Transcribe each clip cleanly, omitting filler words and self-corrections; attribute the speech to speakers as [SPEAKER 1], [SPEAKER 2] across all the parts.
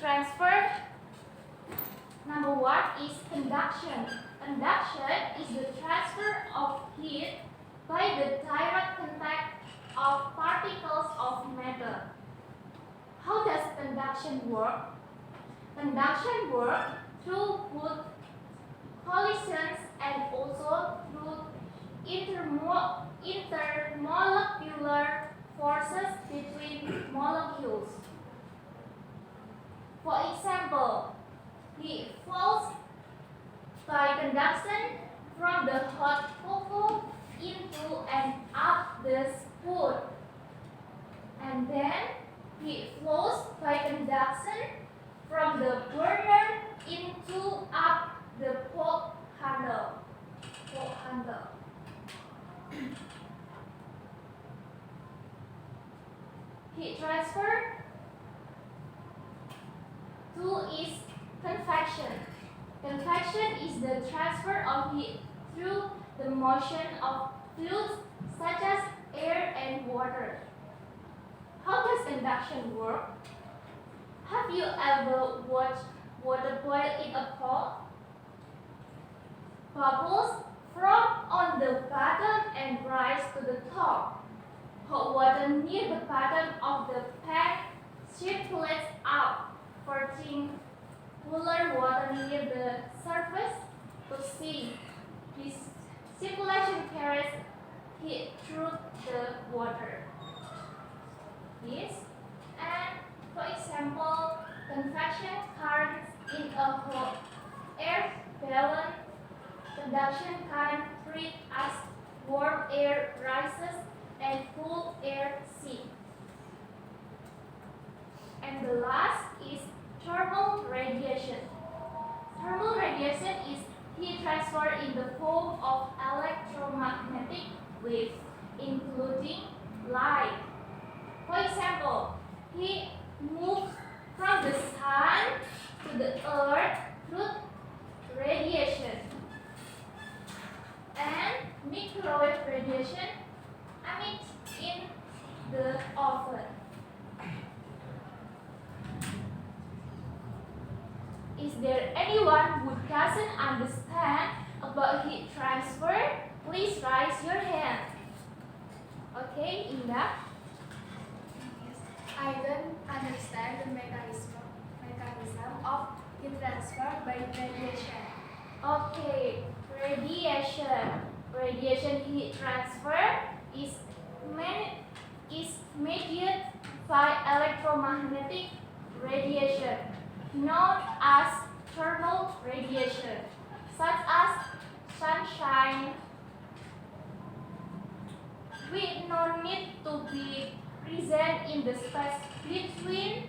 [SPEAKER 1] transfer. Number one is conduction. Conduction is the transfer of heat by the direct contact of particles of matter. How does conduction work? Conduction works through both collisions and also through intermolecular forces between molecules. For example, heat flows by conduction from the hot cocoa into and up the spoon, and then heat flows by conduction from the burner into up the pot handle. Heat transfer. Two is convection. Convection is the transfer of heat through the motion of fluids such as air and water. How does conduction work? Have you ever watched water boil in a pot? Bubbles from on the bottom and rise to the top. Hot water near the bottom of the pan circulates up, forcing cooler water near the surface to sink. This circulation carries heat through the water. This, and for example, convection currents in a hot air balloon. Conduction current treat as warm air rises and cool air sinks. And the last is thermal radiation. Thermal radiation is heat transfer in the form of electromagnetic waves, including light. For example, heat moves from the sun to the earth through radiation. And microwave radiation emits in the oven. Is there anyone who doesn't understand about heat transfer? Please raise your hand. Okay, Indah?
[SPEAKER 2] I don't understand the mechanism of heat transfer by radiation.
[SPEAKER 1] Okay, radiation heat transfer is mediated by electromagnetic radiation, known as thermal radiation, such as sunshine. We no need to be present in the space between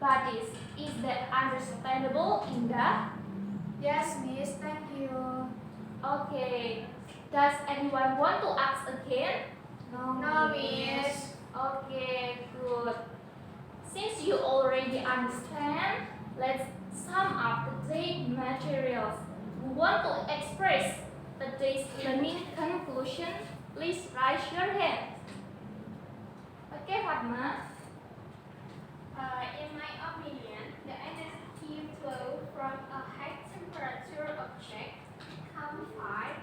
[SPEAKER 1] bodies. Is that understandable, Indah?
[SPEAKER 2] Yes, Miss. Thank you.
[SPEAKER 1] Okay. Does anyone want to ask again?
[SPEAKER 2] No, Miss.
[SPEAKER 1] Okay, good. Since you already understand, let's sum up today's materials. Who want to express today's learning conclusion? Please raise your hand. Okay, Fatma.
[SPEAKER 3] In my opinion, the energy flow from a high temperature object confined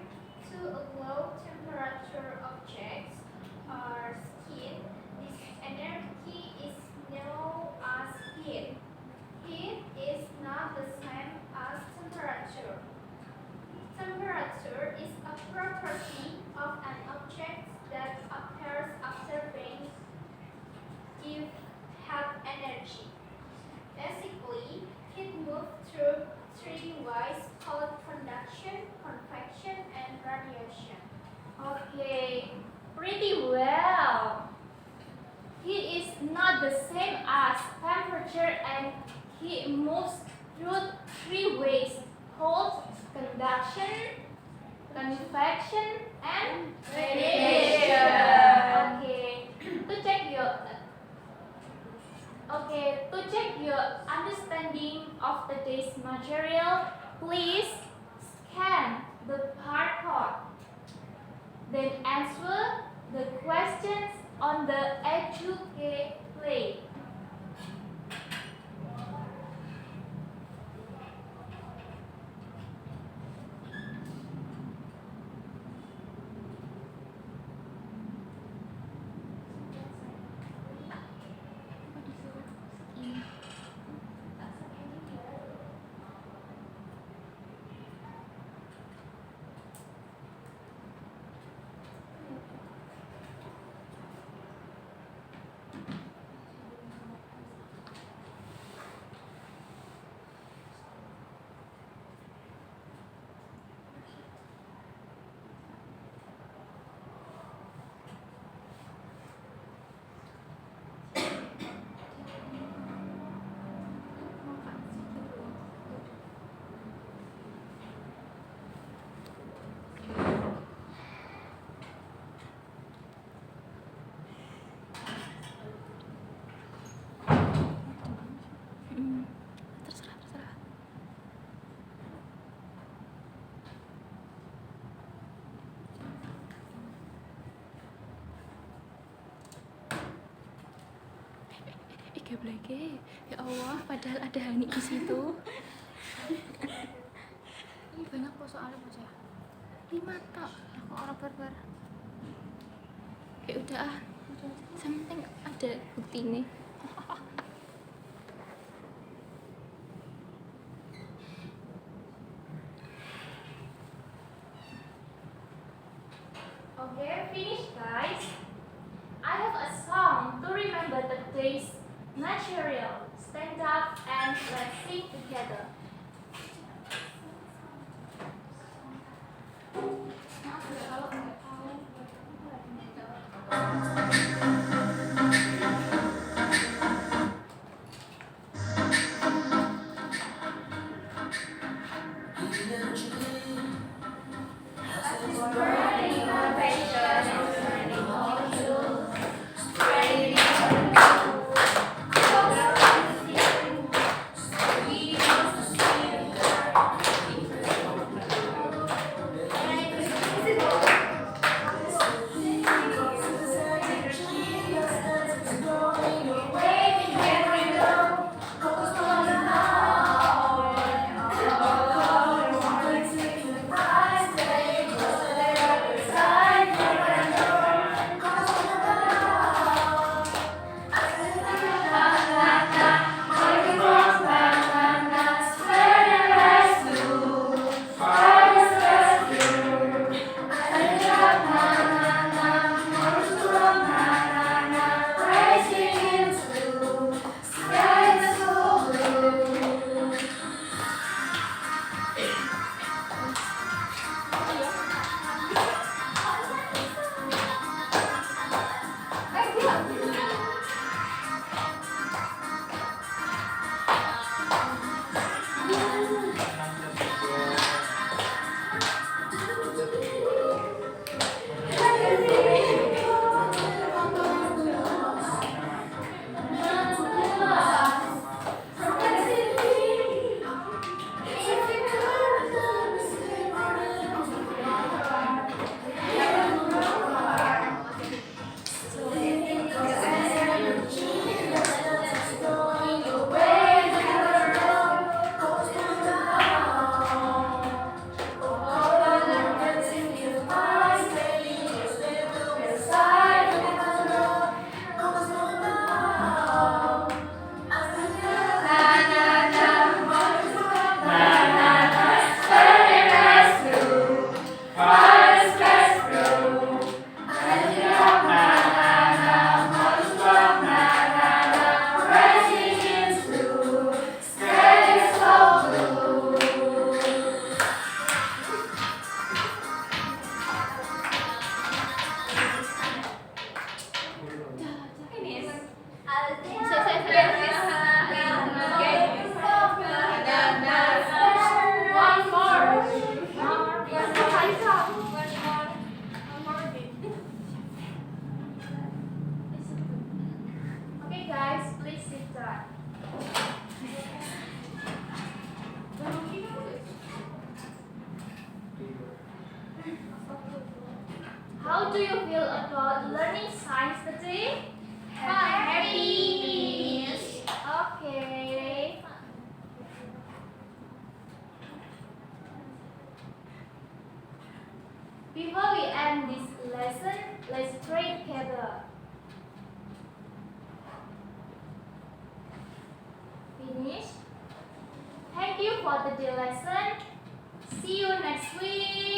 [SPEAKER 3] to a low temperature object or skin. This energy is known as heat. Heat is not the same as temperature. Temperature is a property of an object that appears after being give have energy. Basically, heat moves through three ways called conduction, convection, and radiation.
[SPEAKER 1] Okay, pretty well. Heat is not the same as temperature, and heat moves through three ways called conduction, convection, and radiation. To check your understanding of today's material, please scan the barcode. Then answer the questions on the Educate plate.
[SPEAKER 4] gebleke. Ya Allah, padahal ada Hani di situ. Ini banyak kok soalnya bocah. 5 tok. Aku orang barbar. Ya udah ah. Something ada bukti ini.
[SPEAKER 1] Okay, finish guys. I have a song to remember the day's material. Stand up and let's sing together.
[SPEAKER 2] Maaf ya kalau nggak tahu.
[SPEAKER 1] Okay guys, please sit down. How do you feel about learning science today?
[SPEAKER 3] Happy.
[SPEAKER 1] Okay. Before we end this lesson, let's pray together. Finish. Thank you for the day lesson. See you next week.